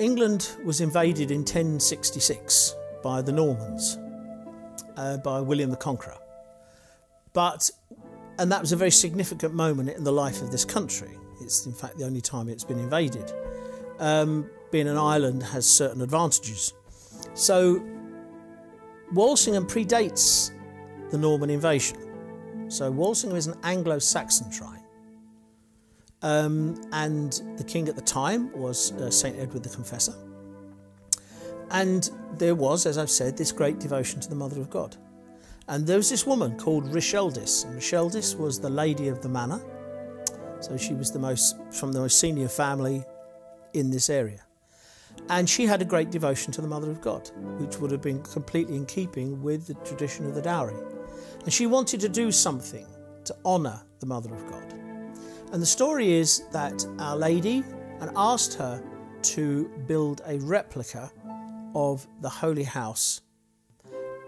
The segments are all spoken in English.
England was invaded in 1066 by the Normans, by William the Conqueror. And that was a very significant moment in the life of this country. It's in fact the only time it's been invaded. Being an island has certain advantages. So Walsingham predates the Norman invasion. So Walsingham is an Anglo-Saxon shrine. And the king at the time was St. Edward the Confessor. And there was, as I've said, this great devotion to the Mother of God. And there was this woman called Richeldis, and Richeldis was the lady of the manor. So she was from the most senior family in this area. And she had a great devotion to the Mother of God, which would have been completely in keeping with the tradition of the dowry. And she wanted to do something to honour the Mother of God. And the story is that Our Lady asked her to build a replica of the Holy House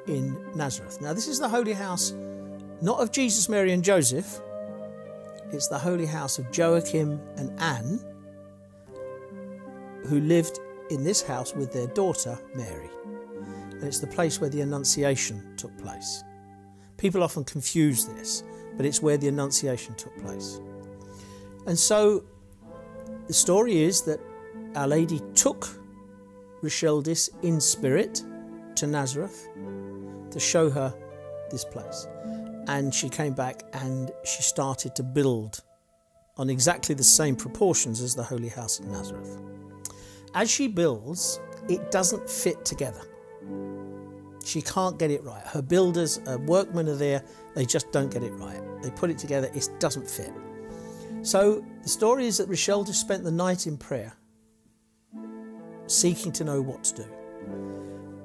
in Nazareth. Now, this is the Holy House, not of Jesus, Mary and Joseph. It's the Holy House of Joachim and Anne, who lived in this house with their daughter, Mary. And it's the place where the Annunciation took place. People often confuse this, but it's where the Annunciation took place. And so the story is that Our Lady took Richeldis in spirit to Nazareth to show her this place. And she came back and she started to build on exactly the same proportions as the Holy House in Nazareth. As she builds, it doesn't fit together. She can't get it right. Her builders, her workmen are there, they just don't get it right. They put it together, it doesn't fit. So the story is that Richeldis spent the night in prayer, seeking to know what to do.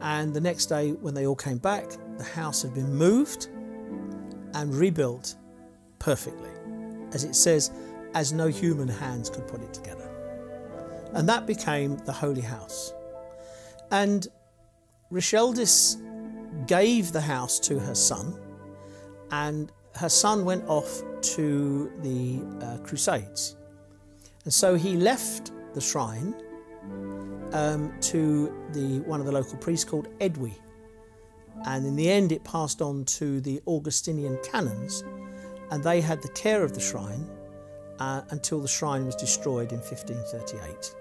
And the next day, when they all came back, the house had been moved and rebuilt perfectly. As it says, as no human hands could put it together. And that became the Holy House. And Richeldis gave the house to her son, and her son went off to the Crusades. And so he left the shrine to one of the local priests called Edwy. And in the end it passed on to the Augustinian canons, and they had the care of the shrine until the shrine was destroyed in 1538.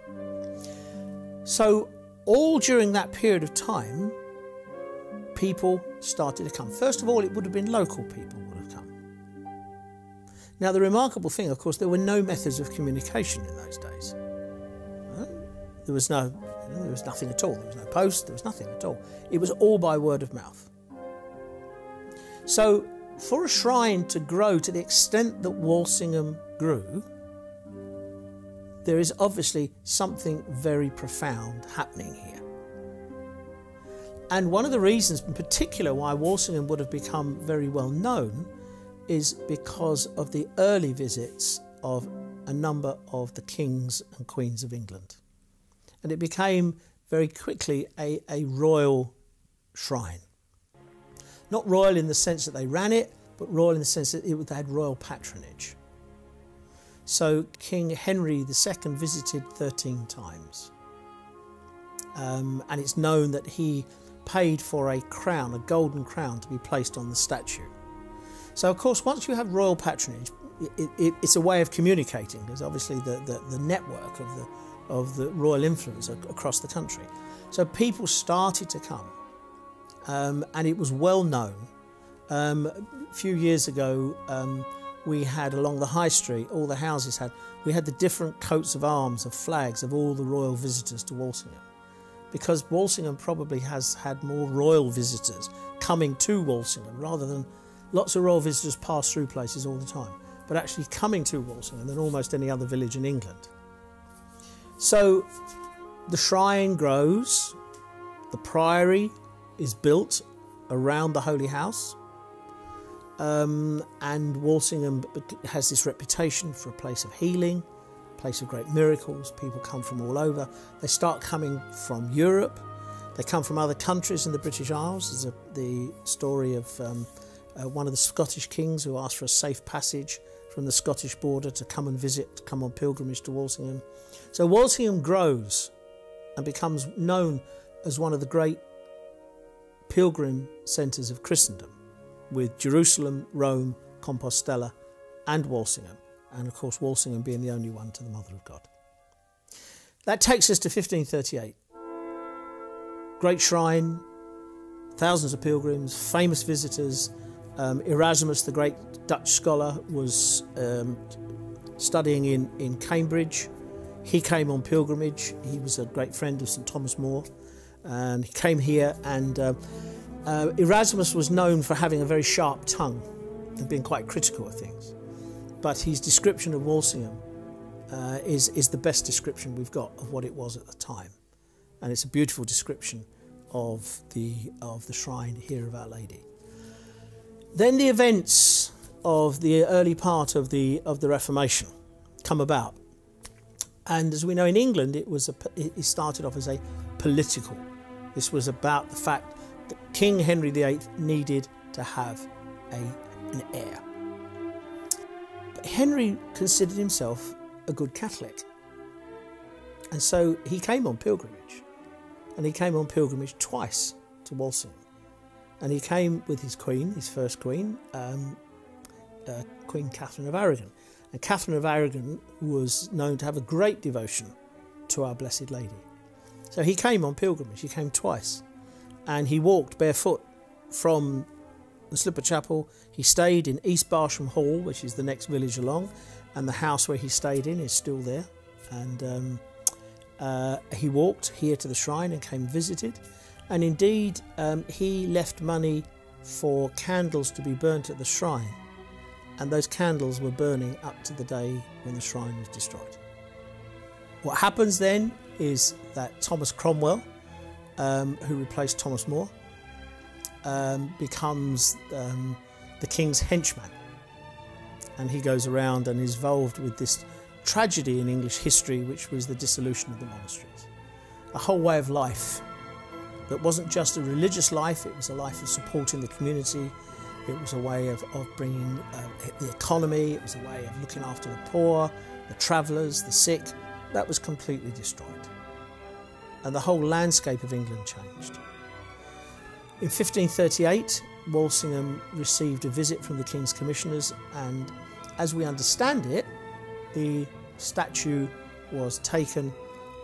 So all during that period of time, people started to come. First of all, it would have been local people would have come. Now, the remarkable thing, of course, there were no methods of communication in those days. There was nothing at all. There was no post, there was nothing at all. It was all by word of mouth. So for a shrine to grow to the extent that Walsingham grew, there is obviously something very profound happening here. And one of the reasons in particular why Walsingham would have become very well known is because of the early visits of a number of the kings and queens of England. And it became very quickly a royal shrine. Not royal in the sense that they ran it, but royal in the sense that they had royal patronage. So King Henry II visited 13 times. And it's known that he paid for a crown, a golden crown, to be placed on the statue. So of course, once you have royal patronage, it's a way of communicating. There's obviously the network of the royal influence across the country. So people started to come, and it was well known. A few years ago, we had along the high street, all the houses we had the different coats of arms, of flags of all the royal visitors to Walsingham. Because Walsingham probably has had more royal visitors coming to Walsingham rather than lots of royal visitors pass through places all the time, but actually coming to Walsingham than almost any other village in England. So the shrine grows, the priory is built around the Holy House, and Walsingham has this reputation for a place of healing, a place of great miracles. People come from all over. They start coming from Europe. They come from other countries in the British Isles. There's the story of one of the Scottish kings who asked for a safe passage from the Scottish border to come and visit, to come on pilgrimage to Walsingham. So Walsingham grows. and becomes known as one of the great pilgrim centres of Christendom, with Jerusalem, Rome, Compostela and Walsingham, and of course Walsingham being the only one to the Mother of God. That takes us to 1538. Great shrine, thousands of pilgrims, famous visitors. Erasmus, the great Dutch scholar, was studying in Cambridge. He came on pilgrimage. He was a great friend of St Thomas More, and he came here. And Erasmus was known for having a very sharp tongue and being quite critical of things. But his description of Walsingham is the best description we've got of what it was at the time, and it's a beautiful description of the shrine here of Our Lady. Then the events of the early part of the Reformation come about, and as we know in England, it started off as a political. This was about the fact that King Henry VIII needed to have an heir. But Henry considered himself a good Catholic, and so he came on pilgrimage, and he came on pilgrimage twice to Walsingham, and he came with his queen, his first queen, Queen Catherine of Aragon. And Catherine of Aragon was known to have a great devotion to Our Blessed Lady. So he came on pilgrimage, he came twice, and he walked barefoot from the Slipper Chapel. He stayed in East Barsham Hall, which is the next village along, and the house where he stayed in is still there. And he walked here to the shrine and came and visited. And indeed, he left money for candles to be burnt at the shrine. And those candles were burning up to the day when the shrine was destroyed. What happens then is that Thomas Cromwell, who replaced Thomas More, becomes the king's henchman. And he goes around and is involved with this tragedy in English history, which was the dissolution of the monasteries. A whole way of life that wasn't just a religious life, it was a life of supporting the community, it was a way of bringing the economy, it was a way of looking after the poor, the travellers, the sick. That was completely destroyed. And the whole landscape of England changed. In 1538, Walsingham received a visit from the King's Commissioners, and as we understand it, the statue was taken,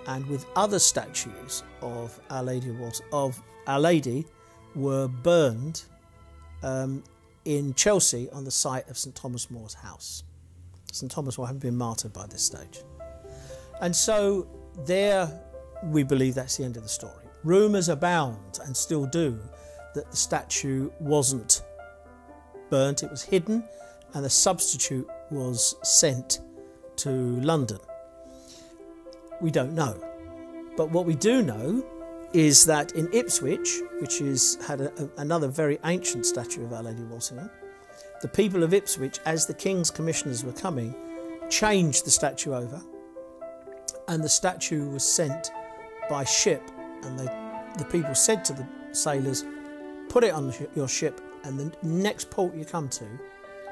and with other statues of Our Lady were burned in Chelsea on the site of St Thomas More's house. St Thomas More hadn't been martyred by this stage. And so there we believe that's the end of the story. Rumours abound, and still do, that the statue wasn't burnt, it was hidden, and the substitute was sent to London. We don't know. But what we do know is that in Ipswich, which had another very ancient statue of Our Lady of Walsingham, the people of Ipswich, as the King's Commissioners were coming, changed the statue over, and the statue was sent by ship, and the people said to the sailors, put it on your ship, and the next port you come to,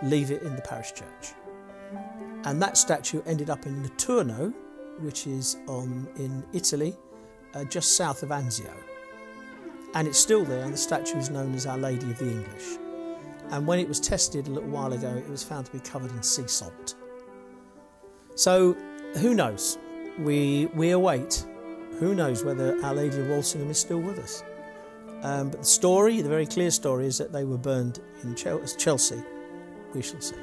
leave it in the parish church. And that statue ended up in Nettuno, which is in Italy, just south of Anzio. And it's still there, and the statue is known as Our Lady of the English. And when it was tested a little while ago, it was found to be covered in sea salt. So who knows? We await. Who knows whether Our Lady of Walsingham is still with us? But the story, the very clear story, is that they were burned in Chelsea. We shall see.